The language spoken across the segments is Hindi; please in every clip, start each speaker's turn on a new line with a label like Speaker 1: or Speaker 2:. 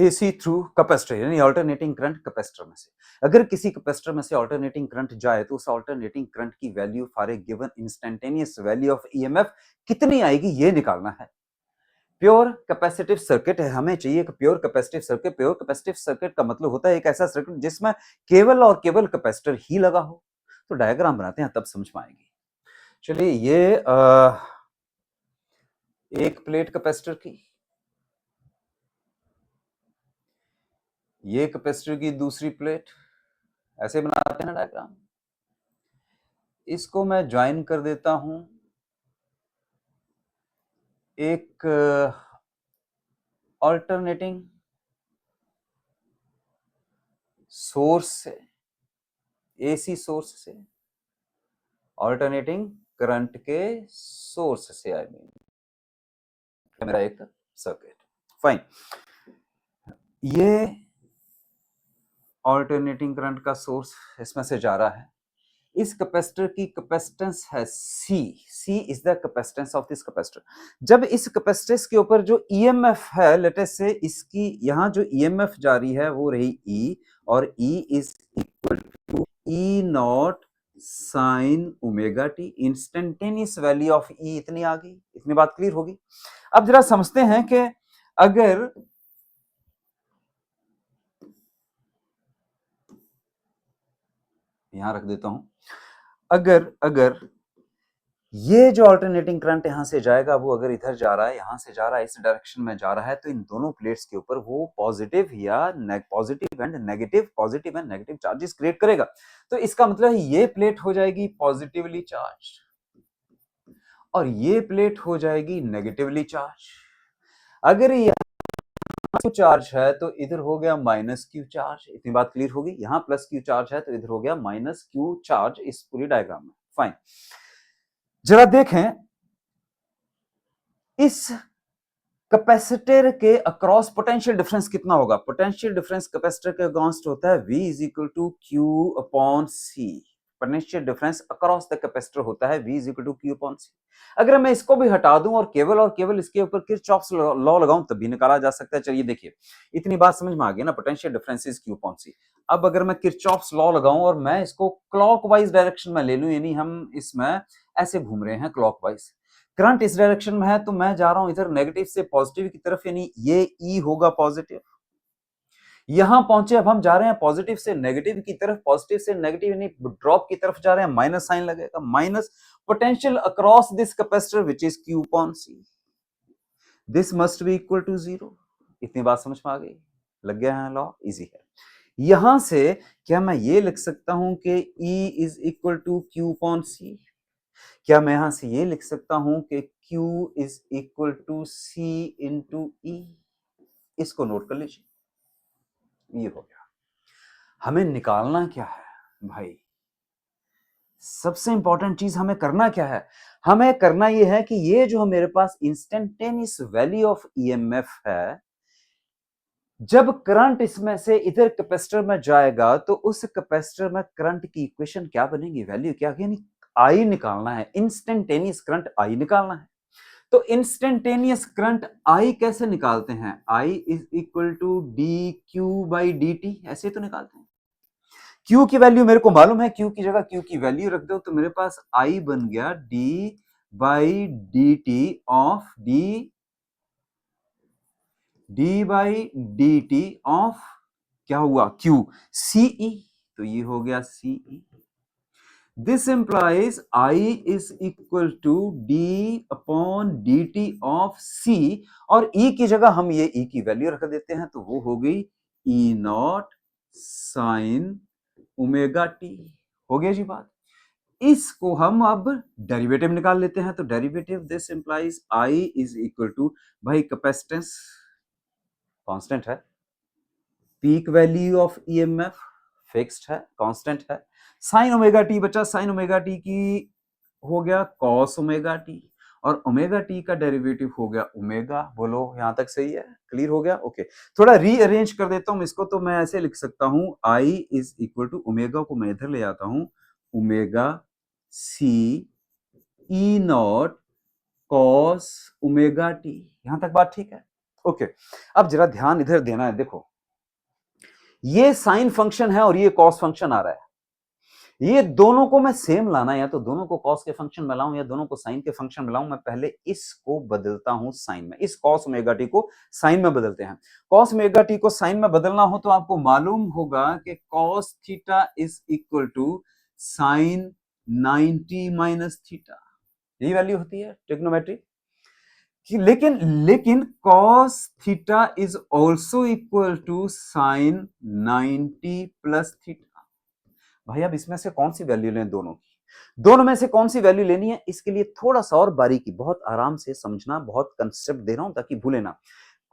Speaker 1: एसी थ्रू कैपेसिटर यानी अल्टरनेटिंग करंट कैपेसिटर में से। अगर किसी कैपेसिटर में से अल्टरनेटिंग करंट जाए तो उस अल्टरनेटिंग करंट की value for a given instantaneous value of EMF कितनी आएगी ये निकालना है। प्योर कैपेसिटिव सर्किट है, हमें चाहिए कि pure capacitive circuit. Pure capacitive circuit का मतलब होता है एक ऐसा सर्किट जिसमें केवल और केवल कैपेसिटर ही लगा हो। तो डायग्राम बनाते हैं तब समझ में आएगी। चलिए ये एक प्लेट कैपेसिटर की, ये कैपेसिटर की दूसरी प्लेट, ऐसे बनाते हैं ना डायग्राम। इसको मैं ज्वाइन कर देता हूं एक अल्टरनेटिंग सोर्स से, एसी सोर्स से, अल्टरनेटिंग करंट के सोर्स से, आई मीन मेरा एक सर्किट। फाइन, ये अल्टरनेटिंग करंट का सोर्स इसमें से जा रहा है। इस कैपेसिटर की कैपेसिटेंस है C। C is the capacitance of this capacitor. जब इस कैपेसिटेंस के ऊपर जो ईएमएफ है, लेट अस से इसकी यहां जो ईएमएफ जा रही है वो रही E, और E is equal to E naught sine omega t. Instantaneous value of E इतनी आ गई। इतनी बात क्लियर होगी। अब जरा समझते हैं कि अगर यहां रख देता हूं, अगर ये जो अल्टरनेटिंग करंट यहां से जाएगा वो अगर इधर जा रहा है, यहां से जा रहा है, इस डायरेक्शन में जा रहा है, तो इन दोनों प्लेट्स के ऊपर वो पॉजिटिव या positive and negative charges create करेगा। तो इसका मतलब है ये प्लेट हो जाएगी पॉजिटिवली चार्ज और ये प्लेट हो जाएगी नेगेटिवली चार्ज। अगर ये क्यू चार्ज है तो इधर हो गया माइनस क्यू चार्ज। इतनी बात क्लियर होगी। यहां प्लस क्यू चार्ज है तो इधर हो गया माइनस क्यू चार्ज इस पूरी डायग्राम में। फाइन, जरा देखें इस कैपेसिटर के अक्रॉस पोटेंशियल डिफरेंस कितना होगा। पोटेंशियल डिफरेंस कैपेसिटर के अगेंस्ट होता है V is equal to Q upon C. Potential difference across the capacitor होता है V is equal to Q upon C. अगर मैं इसको भी हटा दूं और केवल इसके ऊपर किरचॉफ्स लॉ लगाऊं तब भी निकाला जा सकता है। चलिए देखिए, इतनी बात समझ में आ गई ना, potential difference is Q upon C. अब अगर मैं किरचॉफ्स लॉ लगाऊं और मैं इसको क्लॉकवाइज डायरेक्शन में ले लूं, यानी हम इसमें ऐसे घूम रहे हैं क्लॉकवाइज, करंट इस डायरेक्शन में है तो मैं जा रहा हूं इधर नेगेटिव से पॉजिटिव की तरफ, यानी ये E होगा पॉजिटिव। यहां पहुंचे, अब हम जा रहे हैं पॉजिटिव से नेगेटिव की तरफ, पॉजिटिव से नेगेटिव यानी ड्रॉप की तरफ जा रहे हैं, माइनस साइन लगेगा, minus potential across this capacitor which is Q upon C, this must be equal to 0। इतनी बात समझ में आ गई? लग गया है लॉ? इजी है। यहां से क्या मैं ये लिख सकता हूं कि E is equal to Q upon C? क्या मैं यहां से ये लिख सकता हूं कि Q is equal to C into E? इसको नोट कर लीजिए, ये हो गया। हमें निकालना क्या है भाई? सबसे इंपॉर्टेंट चीज हमें करना क्या है? हमें करना यह है कि ये जो मेरे पास इंस्टेंटेनियस वैल्यू ऑफ ईएमएफ है, जब करंट इसमें से इधर कैपेसिटर में जाएगा तो उस कैपेसिटर में करंट की इक्वेशन क्या बनेगी, वैल्यू क्या, यानी आई निकालना है। इंस्टेंटेनियस करंट आई निकालना है। तो इंस्टेंटेनियस करंट आई कैसे निकालते हैं? I is equal to d Q by d t, ऐसे तो निकालते हैं। क्यू की वैल्यू मेरे को मालूम है, क्यू की जगह क्यू की वैल्यू रख दो तो मेरे पास आई बन गया D by d T of D by d T of क्या हुआ, क्यू, सीई। तो ये हो गया CE. This implies I is equal to d upon dt of C, और E की जगह हम ये E की वैल्यू रख देते हैं तो वो हो गई E naught sine omega T. हो गया जी बात। इसको हम अब डेरिवेटिव निकाल लेते हैं। तो derivative this implies I is equal to, भाई कैपेसिटेंस कांस्टेंट है, peak value of EMF fixed है, कांस्टेंट है, साइन ओमेगा टी बचा, साइन ओमेगा टी की हो गया कॉस ओमेगा टी, और ओमेगा टी का डेरिवेटिव हो गया ओमेगा। बोलो यहां तक सही है? क्लियर हो गया? ओके, थोड़ा रीअरेंज कर देता हूं इसको। तो मैं ऐसे लिख सकता हूं I is equal to, omega को मैं इधर ले आता हूं, omega C E naught cos omega t. यहां तक बात ठीक है? ओके, अब जरा ध्यान इधर देना है। देखो, ये साइन फंक्शन है और ये कॉस फंक्शन आ रहा है। ये दोनों को मैं सेम लाना है, या तो दोनों को कॉस के फंक्शन में लाऊं या दोनों को साइन के फंक्शन में लाऊं। मैं पहले इसको बदलता हूं साइन में, इस कॉस ओमेगा टी को साइन में बदलते हैं। कॉस ओमेगा टी को साइन में बदलना हो तो आपको मालूम होगा कि cos theta is equal to sine 90 minus theta, यही वैल्यू होती है ट्रिग्नोमेट्री की। लेकिन लेकिन cos theta is also equal to sine 90 plus theta. भाई अब इसमें से कौन सी वैल्यू लें? दोनों में से कौन सी वैल्यू लेनी है? इसके लिए थोड़ा सा और बारीकी, बहुत आराम से समझना, बहुत कंसेप्ट दे रहा हूं ताकि भूले ना।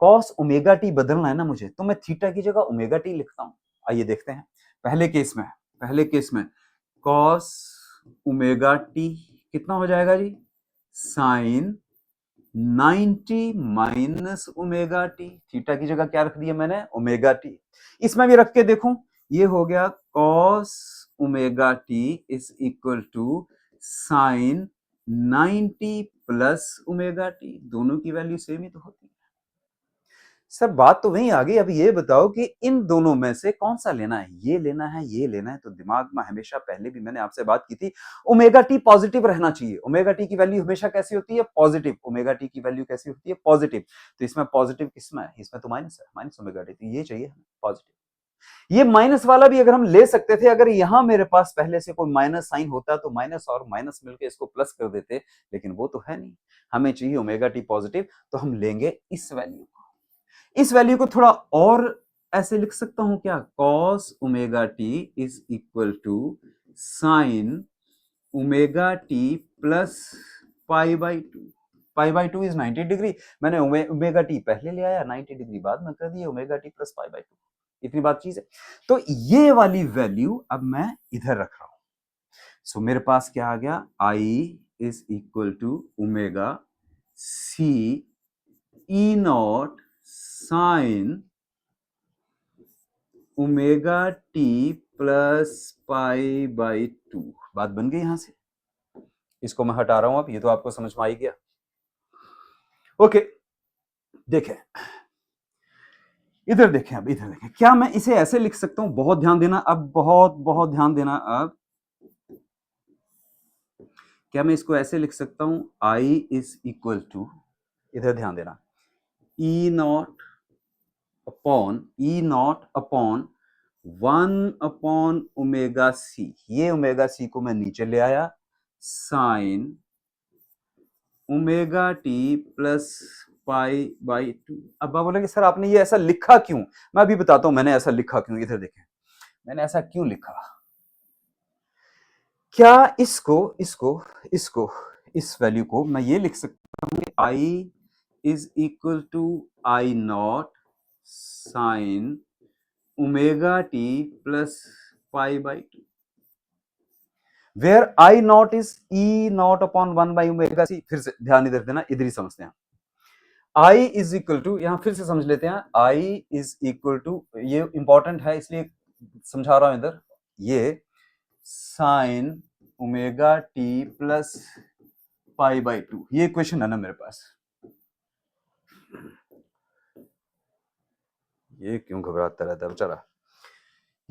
Speaker 1: cos ओमेगा टी बदलना है ना मुझे, तो मैं थीटा की जगह ओमेगा टी लिखता हूं। आइए देखते हैं। पहले केस में cos ओमेगा टी कितना हो जाएगा जी? Sine 90 minus omega t. Theta की जगह क्या रख दिया मैंने? Omega t. इसमें भी रख के देखूं, ये हो गया cos omega T is equal to sine 90 plus omega t. दोनों की वैल्यू सेम ही तो होती है। सर बात तो वहीं आ गई। अब ये बताओ कि इन दोनों में से कौन सा लेना है? ये लेना है, ये लेना है? तो दिमाग में हमेशा, पहले भी मैंने आपसे बात की थी, ओमेगा टी पॉजिटिव रहना चाहिए। ओमेगा टी की वैल्यू हमेशा कैसी होती है? पॉजिटिव। ओमेगा टी की वैल्यू कैसी होती है? पॉजिटिव। तो इसमें पॉजिटिव किसमें है? इसमें तो माइनस है, माइनस ओमेगा टी। तो ये चाहिए हमें पॉजिटिव। ये माइनस वाला भी अगर हम ले सकते थे, अगर यहां मेरे पास पहले से कोई माइनस साइन होता तो माइनस और माइनस मिलकर इसको प्लस कर देते, लेकिन वो तो है नहीं। हमें चाहिए ओमेगा टी पॉजिटिव, तो हम लेंगे इस वैल्यू को। इस वैल्यू को थोड़ा और ऐसे लिख सकता हूं क्या? cos omega T is equal to sine omega T plus pi by two. Pi by two is 90 degree. मैंने ओमेगा टी पहले ले आया, 90 डिग्री बाद में कर दिया, omega T plus pi by two. इतनी बात चीज है। तो ये वाली वैल्यू अब मैं इधर रख रहा हूं। सो मेरे पास क्या आ गया? I is equal to omega C E naught sine omega T plus pi by two. बात बन गई। यहां से इसको मैं हटा रहा हूं। अब ये तो आपको समझ में आ ही गया। ओके, देखें इधर, देखें अब इधर देखें। क्या मैं इसे ऐसे लिख सकता हूं? बहुत ध्यान देना अब, बहुत बहुत ध्यान देना अब। क्या मैं इसको ऐसे लिख सकता हूं? आई इज इक्वल टू, इधर ध्यान देना, ई नॉट अपॉन 1 ओमेगा सी। ये ओमेगा सी को मैं नीचे ले आया, sign omega T plus pi by to. अब आप बोलेंगे सर आपने ये ऐसा लिखा क्यों? मैं अभी बताता हूं मैंने ऐसा लिखा क्यों। इधर देखें, मैंने ऐसा क्यों लिखा। क्या इसको इसको इसको इस वैल्यू को मैं ये लिख सकता हूं कि I is equal to I naught sine omega T plus pi by two, where I naught is E naught upon 1 by omega C. फिर से ध्यान इधर देना, इधर ही समझते हैं। आई इज इक्वल टू, यहां फिर से समझ लेते हैं, आई इज इक्वल टू, ये इंपॉर्टेंट है इसलिए समझा रहा हूं इधर, ये sign omega T plus pi by two. ये इक्वेशन है ना मेरे पास। ये क्यों घबराता रहता है बेचारा।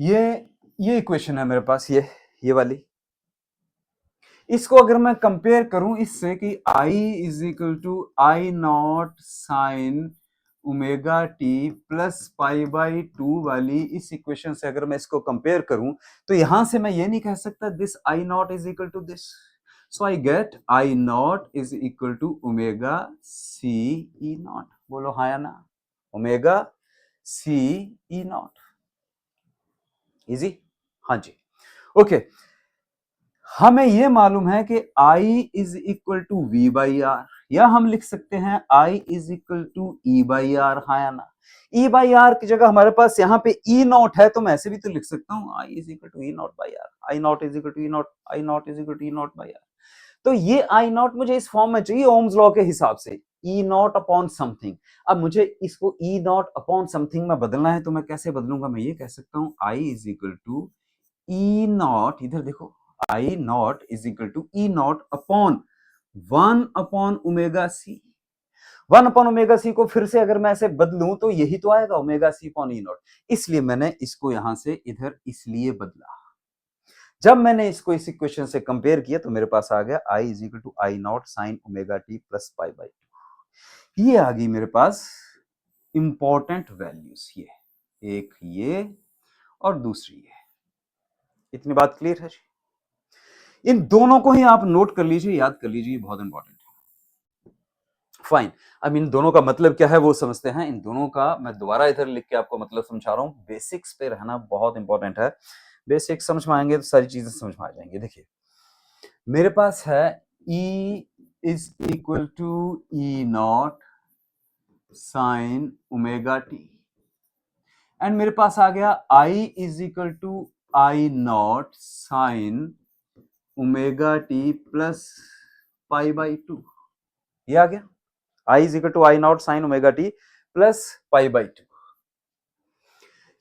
Speaker 1: ये इक्वेशन है मेरे पास, ये वाली। इसको अगर मैं कंपेयर करूं इससे कि I is equal to I naught sine omega T plus pi by two वाली इस इक्वेशन से अगर मैं इसको कंपेयर करूं, तो यहां से मैं ये नहीं कह सकता this I naught is equal to this. So I get I naught is equal to omega C E naught. बोलो हाँ या ना? Omega C E naught. Easy? हाँ जी। ओके, हमें यह मालूम है कि I is equal to V by R, या हम लिख सकते हैं I is equal to E by R. हाँ या ना? ई बाई आर की जगह हमारे पास यहाँ पे ई नॉट है, तो मैं ऐसे भी तो लिख सकता हूँ I is equal to E naught by R. I naught is equal to E naught, I naught is equal to E naught by R. तो ये आई नॉट मुझे इस फॉर्म में चाहिए ओम्स लॉ के हिसाब से, ई नॉट अपॉन समथिंग। अब मुझे इसको ई नॉट अपॉन समथिंग में बदलना है, तो मैं कैसे बदलूंगा? मैं ये कह सकता हूँ I is equal to E naught, इधर देखो, I naught is equal to E naught upon 1 upon omega C. One upon omega C को फिर से अगर मैं ऐसे बदलूं तो यही तो आएगा, omega C upon E naught. इसलिए मैंने इसको यहां से इधर इसलिए बदला। जब मैंने इसको इस इक्वेशन से कंपेयर किया तो मेरे पास आ गया I is equal to I naught sine omega T plus pi by two. ये आ गई मेरे पास इंपॉर्टेंट वैल्यूज, ये एक, ये और दूसरी ये। इतनी बात क्लियर है जी? इन दोनों को ही आप नोट कर लीजिए, याद कर लीजिए, बहुत इंपॉर्टेंट है। फाइन, अब इन दोनों का मतलब क्या है वो समझते हैं। इन दोनों का मैं दोबारा इधर लिख के आपको मतलब समझा रहा हूं, बेसिक्स पे रहना बहुत इंपॉर्टेंट है। बेसिक्स समझ में आएंगे तो सारी चीजें समझ में आ जाएंगी। देखिए मेरे पास है E is equal to E naught sine omega T, and मेरे पास आ गया I is equal to I naught sine omega T plus pi by two. ये आ गया I is equal to I naught sine omega T plus pi by two.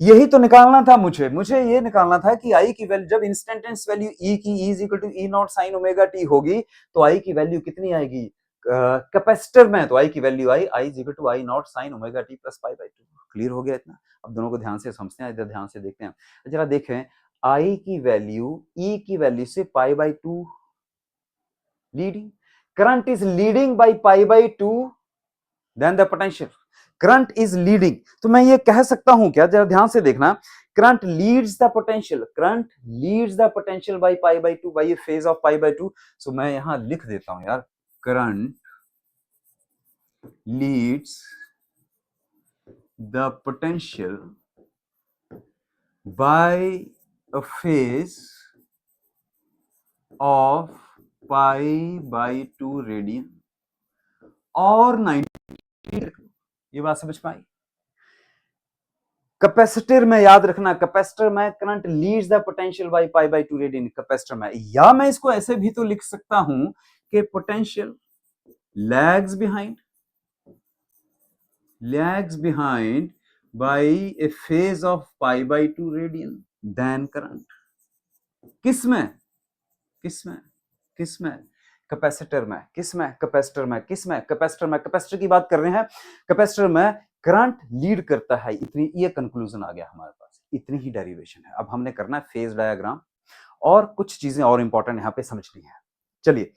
Speaker 1: यही तो निकालना था मुझे ये निकालना था कि आई की वैल्यू जब इंस्टेंटेनियस वैल्यू ई की E is equal to E naught sine omega T होगी तो आई की वैल्यू कितनी आएगी कैपेसिटर में, तो आई की value I is equal to I naught sine omega T plus pi by two. Clear हो गया इतना? अब दोनों को ध्यान से समझते हैं, इधर ध्यान से देखते हैं जरा। देखें आई की वैल्यू ई की वैल्यू से pi by two leading, current is leading by pi by two, then the potential current is leading. तो मैं ये कह सकता हूं क्या, जरा ध्यान से देखना, current leads the potential, current leads the potential by pi by two, by phase of pi by two. So मैं यहां लिख देता हूं यार, current leads the potential by a phase of pi by two radian और 90। ये बात समझ में आई? कैपेसिटर में याद रखना, कैपेसिटर में current leads the potential by pi by two radian capacitor में। या मैं इसको ऐसे भी तो लिख सकता हूं कि potential lags behind by a phase of pi by two radian then current. किसमें किसमें किसमें कैपेसिटर में, किसमें कैपेसिटर में, किसमें कैपेसिटर में, कैपेसिटर की बात कर रहे हैं। कैपेसिटर में करंट लीड करता है, इतनी ये कंक्लूजन आ गया हमारे पास, इतनी ही डेरिवेशन है। अब हमने करना है फेज डायग्राम और कुछ चीजें और इंपॉर्टेंट यहां पे समझनी है। चलिए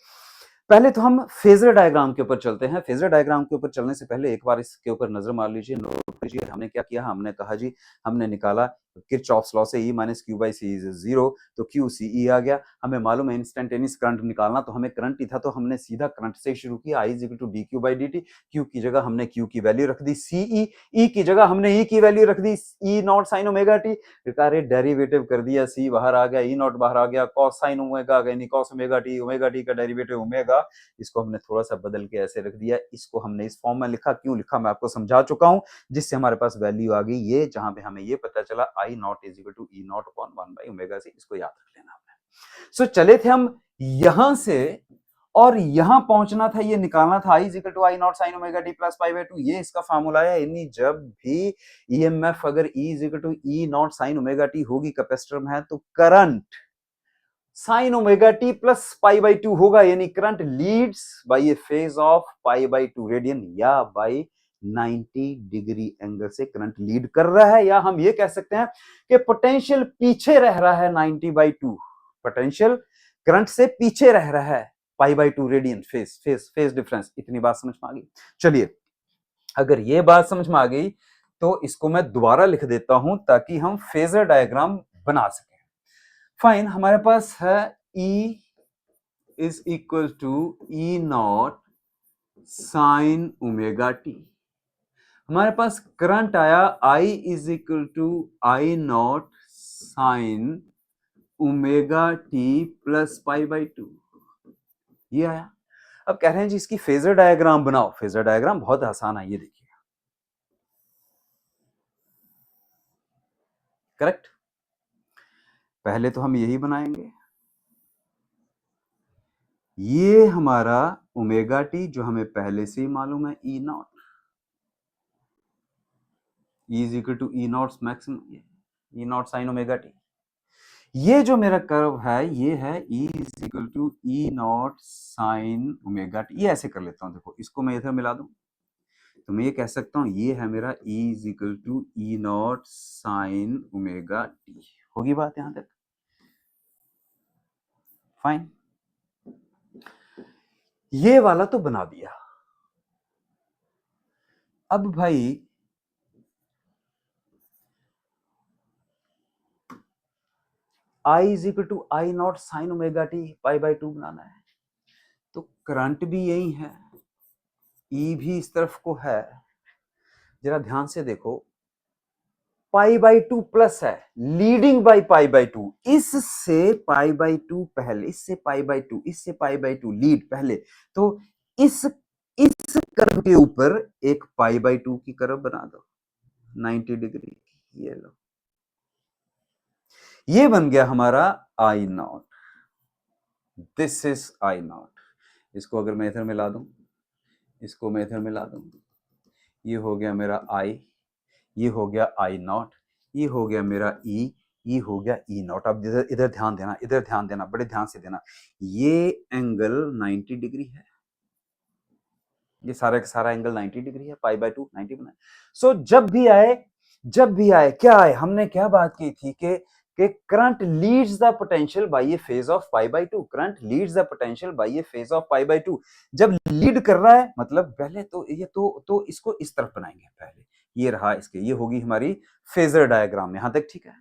Speaker 1: पहले तो हम फेजर डायग्राम के ऊपर चलते हैं। फेजर डायग्राम के ऊपर चलने से पहले एक बार इसके ऊपर नजर मार लीजिए, नोट कीजिए हमने क्या किया। हमने कहा जी, हमने निकाला किरचॉफ्स लॉ से E minus Q by C is zero, तो क्यू सी ई आ गया। हमें मालूम है इंस्टेंटेनियस करंट निकालना, तो हमें करंट ही था तो हमने सीधा करंट से शुरू किया। I is equal to d Q by d t, q की जगह हमने क्यू की वैल्यू रख दी सी ई, ई की जगह हमने ई की वैल्यू रख दी E naught sine omega t. Derivative कर दिया, सी बाहर आ गया, ई नॉट बाहर आ गया, कॉस साइन ओमेगा आ गया, कॉस ओमेगा टी का डेरिवेटिव ओमेगा। इसको हमने थोड़ा सा बदल के ऐसे रख दिया, इसको हमने इस फॉर्म में लिखा। क्यों लिखा मैं आपको समझा चुका हूं, जिससे हमारे पास वैल्यू आ गई ये, जहां पे हमें ये पता चला I naught is equal to E naught upon 1 by omega C. इसको याद रख लेना हमने। सो चले थे हम यहां से और यहां पहुंचना था, ये निकालना था I is equal to I naught sine omega T plus pi by two. ये इसका फार्मूला है, यानी जब भी ईएमएफ अगर E is equal to E naught sine omega T होगी कैपेसिटर में है, तो current sine omega T plus pi by two होगा, यानी current leads by a phase of pi by two radian या बाय 90 डिग्री एंगल से करंट लीड कर रहा है। या हम ये कह सकते हैं कि पोटेंशियल पीछे रह रहा है 90 बाई टू, पोटेंशियल करंट से पीछे रह रहा है पाई by two radian phase difference. इतनी बात समझ में आ गई? चलिए अगर ये बात समझ में आ गई तो इसको मैं दोबारा लिख देता हूं ताकि हम फेजर डायग्राम बना सकें। फाइन, हमारे पास है E is equal to E naught sine omega T. हमारे पास करंट आया I is equal to I naught sine omega T plus pi by two, ये आया। अब कह रहे हैं जी इसकी फेजर डायग्राम बनाओ। फेजर डायग्राम बहुत आसान है, ये देखिए, करेक्ट। पहले तो हम यही बनाएंगे, ये हमारा ओमेगा टी जो हमें पहले से ही मालूम है E naught, E is equal to E naught maximum, E naught sine omega t. ये जो मेरा कर्व है ये है E is equal to E naught sine omega t. ये ऐसे कर लेता हूं, देखो इसको मैं इधर मिला दूं, तो मैं ये कह सकता हूं ये है मेरा E is equal to E naught sine omega T. होगी बात यहां तक? फाइन। ये वाला तो बना दिया। अब भाई I is equal to I naught sine omega T pi by 2 बनाना है, तो करंट भी यही है, E भी इस तरफ को है। जरा ध्यान से देखो, पाई बाई 2 प्लस है, लीडिंग बाई पाई बाई 2, इससे पाई बाई 2 पहले, इससे पाई बाई 2, इससे पाई बाई 2 लीड पहले, तो इस कर्व के ऊपर एक पाई बाई 2 की कर्व बना दो 90 डिग्री। ये लो, ये बन गया हमारा I naught. This is I naught. इसको अगर मैं इधर मिला दूं, इसको मैं इधर मिला दूं, ये हो गया मेरा आई, ये हो गया आई नॉट, ये हो गया मेरा ई, ये हो गया ई नॉट। अब इधर इधर ध्यान देना, इधर ध्यान देना, बड़े ध्यान से देना। ये एंगल 90 डिग्री है, ये सारा का सारा एंगल 90 डिग्री है, पाई बाय 2 90 बना। सो जब भी आए क्या आए, हमने क्या बात की थी कि current leads the potential bye a phase of pi bye 2। Current leads the potential bye a phase of pi bye 2। जब लीड कर रहा है मतलब पहले तो ये तो इसको इस तरफ बनाएंगे पहले, ये रहा इसके, ये होगी हमारी फेजर डायग्राम। यहां तक ठीक है।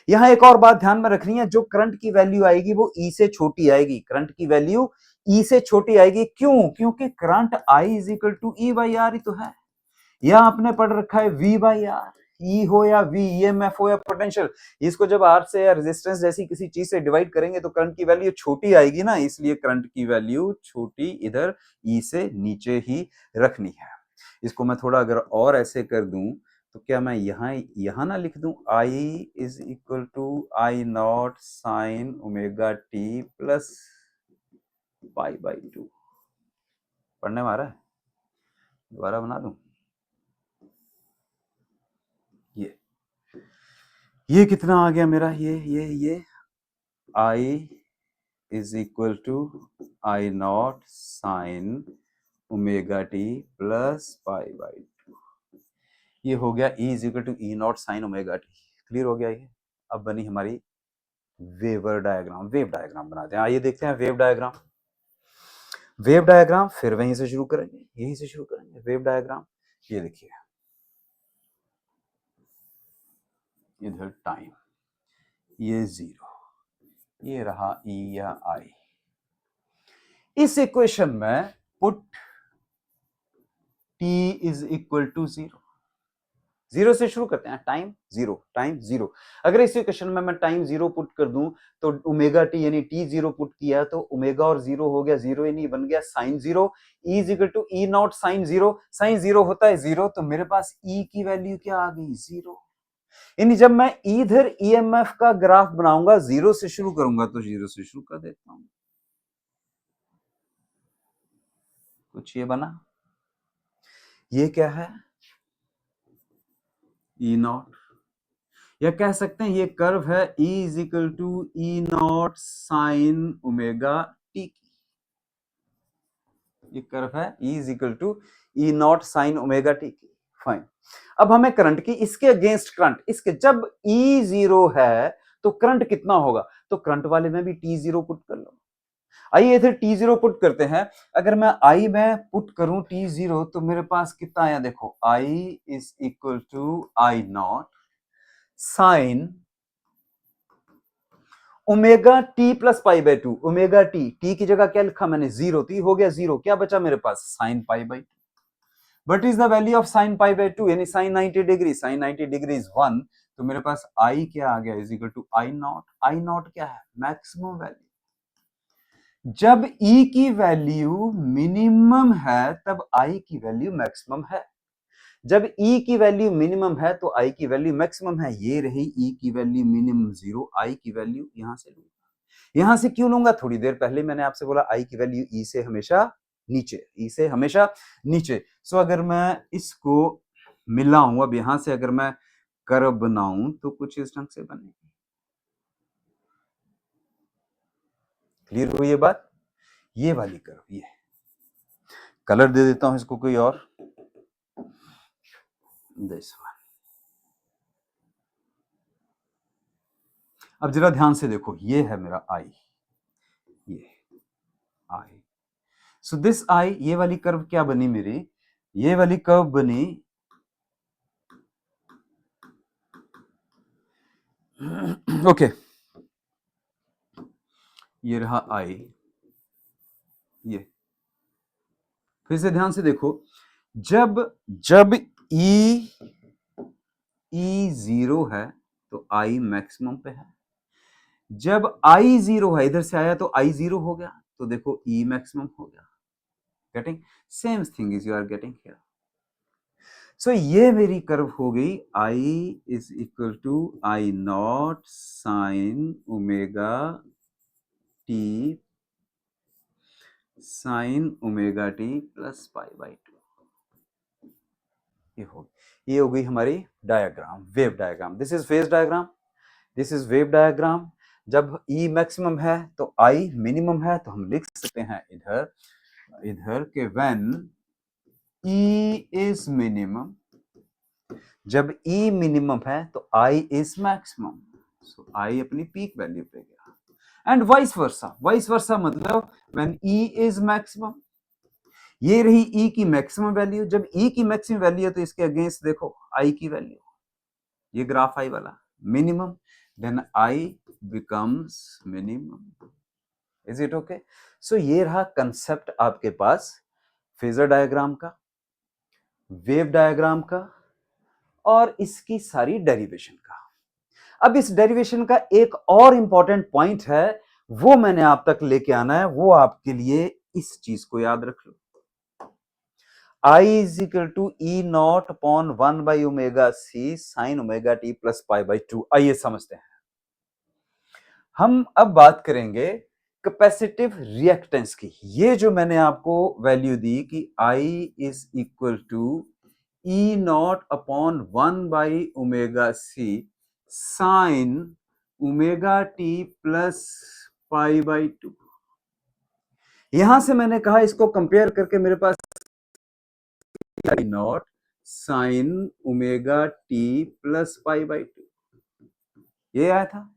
Speaker 1: यहां एक और बात ध्यान में रखनी है, जो करंट की वैल्यू आएगी वो ई से छोटी आएगी। करंट की वैल्यू ई से छोटी आएगी, क्यों? क्योंकि current I is equal to E by R ही तो है। यहां आपने पढ़ रखा है वी बाई आर, ई हो या वी, ईएमएफ हो या पोटेंशियल, इसको जब आर से या रेजिस्टेंस जैसी किसी चीज से डिवाइड करेंगे तो करंट की वैल्यू छोटी आएगी ना, इसलिए करंट की वैल्यू छोटी इधर ई से नीचे ही रखनी है। इसको मैं थोड़ा अगर और ऐसे कर दूं तो क्या मैं यहां ना लिख दूं I is equal to I naught sine omega T plus pi by 2। पढ़ने में आ रहा है? दोबारा बना दूं? ये कितना आ गया मेरा, ये I is equal to I naught sine omega T plus pi by 2। ये हो गया E is equal to E naught sine omega t. Clear हो गया ये? अब बनी हमारी वेवर डायग्राम। वेव डायग्राम बनाते हैं, आइए देखते हैं वेव डायग्राम। वेव डायग्राम फिर वहीं से शुरू करेंगे, यहीं से शुरू करेंगे वेव डायग्राम। ये देखिए, इधर टाइम, ये 0, ये रहा E या I। इस इक्वेशन में put t is equal to 0। 0 से शुरू करते हैं, टाइम 0, टाइम 0। अगर इस इक्वेशन में मैं टाइम 0 पुट कर दूं तो ओमेगा टी यानी t 0 पुट किया तो ओमेगा और 0 हो गया 0, यानी बन गया sine 0। E is equal to E naught sine 0। Sine 0 होता है 0, तो मेरे पास E की वैल्यू क्या आ गई? 0। यानी जब मैं इधर ईएमएफ का ग्राफ बनाऊंगा 0 से शुरू करूंगा तो 0 से शुरू कर देता हूं। कुछ ये बना, ये क्या है? ई नॉट, या कह सकते हैं ये कर्व है E is equal to E naught sine omega T की। ये कर्व है E is equal to E naught sine omega T की। फाइन। अब हमें करंट की, इसके अगेंस्ट करंट, इसके जब E 0 है तो करंट कितना होगा? तो करंट वाले में भी T0 पुट कर लो। आइए इधर T0 पुट करते हैं। अगर मैं I में पुट करूं T0 तो मेरे पास कितना आया? देखो, I is equal to I naught sine omega T plus pi by 2। Omega T की जगह क्या लिखा मैंने? 0, तो हो गया 0। क्या बचा मेरे पास? Sine pi by 2। What is the value of sin pi by 2? यानी sin 90 degree, sin 90 degree is 1, तो मेरे पास I क्या आ गया? Is equal to I naught. I naught क्या है? Maximum value. जब E की वैल्यू मिनिमम है तब I की वैल्यू मैक्सिमम है। जब E की वैल्यू मिनिमम है तो I की वैल्यू मैक्सिमम है। ये रही E की वैल्यू मिनिमम 0, I की वैल्यू यहां से लूंगा। यहां से क्यों लूंगा? थोड़ी देर पहले मैंने आपसे बोला I की वैल्यू E से हमेशा नीचे, E से हमेशा नीचे। सो अगर मैं इसको मिलाऊं, अब यहां से अगर मैं कर्व बनाऊं तो कुछ इस ढंग से बनेगी। क्लियर हुई ये बात? ये वाली कर्व, ये कलर दे देता हूं इसको कोई और। This one. अब जरा ध्यान से देखो, ये है मेरा आई, ये आई। सो दिस आई, ये वाली कर्व क्या बनी मेरी, ये वाली कर्व बनी ओके ये रहा आई, ये फिर से ध्यान से देखो, जब जब ई जीरो है तो आई मैक्सिमम पे है, जब आई जीरो है, इधर से आया तो आई जीरो हो गया, तो देखो ई मैक्सिमम हो गया। Getting same thing is you are getting here. So ये मेरी कर्व हो गई, I is equal to I naught sine omega t, sine omega T plus pi by 2। ये हो गई हमारी diagram, wave diagram. This is phase diagram, this is wave diagram. जब ई मैक्सिमम है तो आई मिनिमम है, तो हम लिख सकते हैं इधर इधर के व्हेन ई इज मिनिमम, जब ई मिनिमम है तो आई इज मैक्सिमम, सो आई अपनी पीक वैल्यू पे गया। And vice versa, vice versa मतलब व्हेन ई इज मैक्सिमम, ये रही ई की मैक्सिमम वैल्यू, जब ई की मैक्सिमम वैल्यू है तो इसके अगेंस्ट देखो आई की वैल्यू, ये ग्राफ आई वाला minimum, then I becomes minimum. Is it okay? So ये रहा कंसेप्ट आपके पास फेजर डायग्राम का, वेव डायग्राम का और इसकी सारी डेरिवेशन का। अब इस डेरिवेशन का एक और इंपॉर्टेंट पॉइंट है, वो मैंने आप तक लेके आना है, वो आपके लिए इस चीज को याद रख लो, I is equal to E naught upon 1 by omega C sine omega T plus pi by 2। आइए समझते हैं। हम अब बात करेंगे कैपेसिटिव रिएक्टेंस की। ये जो मैंने आपको वैल्यू दी कि I is equal to E naught upon 1 by omega C sine omega T plus pi by 2। यहां से मैंने कहा इसको कंपेयर करके मेरे पास I naught sine omega T plus pi by 2 ये आया था।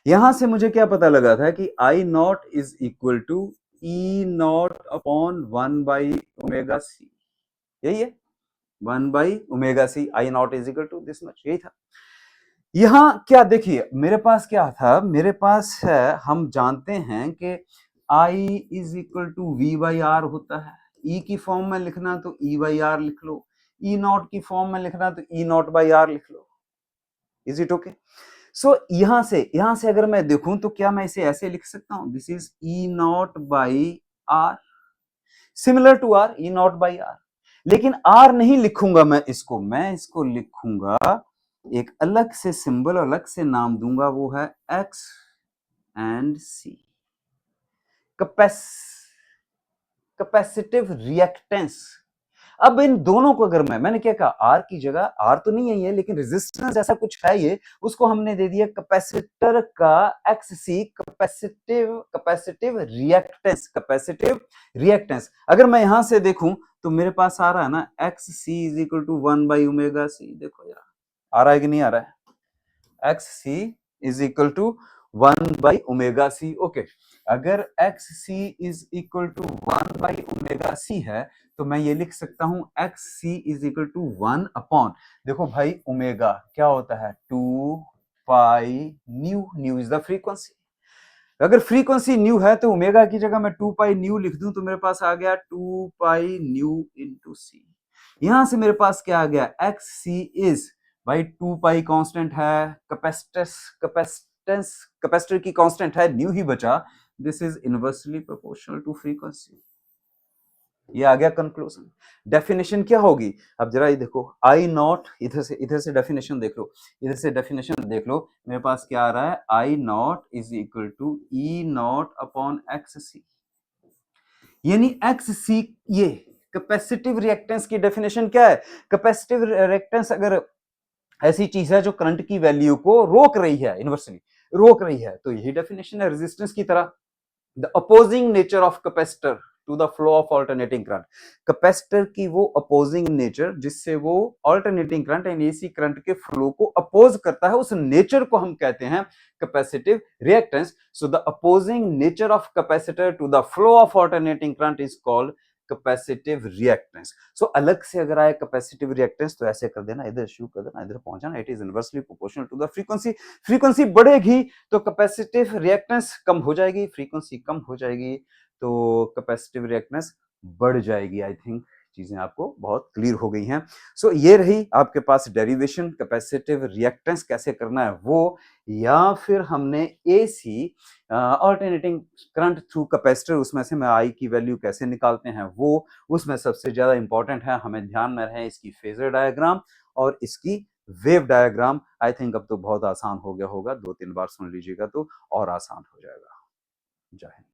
Speaker 1: यहां से मुझे क्या पता लगा था कि I naught is equal to E naught upon 1 by omega C, यही है 1 by omega C, I naught is equal to this much, यही था। यहां क्या देखिए मेरे पास क्या था, मेरे पास है, हम जानते हैं कि I is equal to V by R होता है। ई की फॉर्म में लिखना तो ई बाई आर लिख लो, ई नॉट की फॉर्म में लिखना तो ई नॉट बाई आर लिख लो। Is it okay? सो यहां से अगर मैं देखूं तो क्या मैं इसे ऐसे लिख सकता हूं, this is E naught by R, similar to R, E naught by R. लेकिन आर नहीं लिखूंगा मैं इसको लिखूंगा एक अलग से सिंबल, अलग से नाम दूंगा, वो है X and C, capacitive reactance. अब इन दोनों को अगर मैंने क्या कहा, आर की जगह, आर तो नहीं है ये लेकिन रेजिस्टेंस जैसा कुछ है ये, उसको हमने दे दिया कैपेसिटर का एक्स सी, कैपेसिटिव रिएक्टेंस। अगर मैं यहां से देखूं तो मेरे पास आ रहा है ना X C is equal to 1 by omega C, देखो यार आ रहा है कि नहीं आ रहा है, X C is equal to 1 by omega C. Okay, अगर X C is equal to 1 by omega C है तो मैं ये लिख सकता हूं X C is equal to 1 upon, देखो भाई ओमेगा क्या होता है 2 pi nu, nu is the frequency. अगर फ्रीक्वेंसी न्यू है तो ओमेगा की जगह मैं 2 पाई न्यू लिख दूं तो मेरे पास आ गया 2 पाई न्यू इंटू सी। यहां से मेरे पास क्या आ गया, एक्स सी इज, भाई 2 पाई कांस्टेंट है, कैपेसिटर की कांस्टेंट है, न्यू ही बचा, this is inversely proportional to frequency. ये आ गया कंक्लूजन। डेफिनेशन क्या होगी, अब जरा ये देखो, आई नॉट, इधर से डेफिनेशन देख लो, इधर से डेफिनेशन देख लो, मेरे पास क्या आ रहा है, I naught is equal to E naught upon X C, यानी एक्स सी, ये कैपेसिटिव रिएक्टेंस की डेफिनेशन क्या है, कैपेसिटिव रिएक्टेंस अगर ऐसी चीज है जो करंट की वैल्यू को रोक रही है, इनवर्सली रोक रही है, तो यही डेफिनेशन है रेजिस्टेंस की तरह। The opposing nature of capacitor to the flow of alternating current. Capacitor की वो अपोजिंग नेचर जिससे वो ऑल्टरनेटिंग करंट यानी एसी करंट के फ्लो को अपोज करता है, उस नेचर को हम कहते हैं capacitive reactance. So the opposing nature of capacitor to the flow of alternating current is called capacitive reactance. So अलग से अगर आए कैपेसिटिव रिएक्टेंस तो ऐसे कर देना, इधर शुरू कर देना, इधर पहुंचाना, it is inversely proportional to the frequency. Frequency बढ़ेगी तो कैपेसिटिव रिएक्टेंस कम हो जाएगी, फ्रीक्वेंसी कम हो जाएगी तो कैपेसिटिव रिएक्टेंस बढ़ जाएगी। आई थिंक चीजें आपको बहुत क्लियर हो गई हैं। सो ये रही आपके पास डेरिवेशन, कैपेसिटिव रिएक्टेंस कैसे करना है वो, या फिर हमने AC alternating current through capacitor उसमें से मैं आई की वैल्यू कैसे निकालते हैं वो, उसमें सबसे ज्यादा इंपॉर्टेंट है हमें ध्यान में रहे इसकी फेजर डायग्राम और इसकी वेव डायग्राम। आई थिंक अब तो बहुत आसान हो गया होगा, 2-3 बार सुन लीजिएगा तो और आसान हो जाएगा। जय हिंद।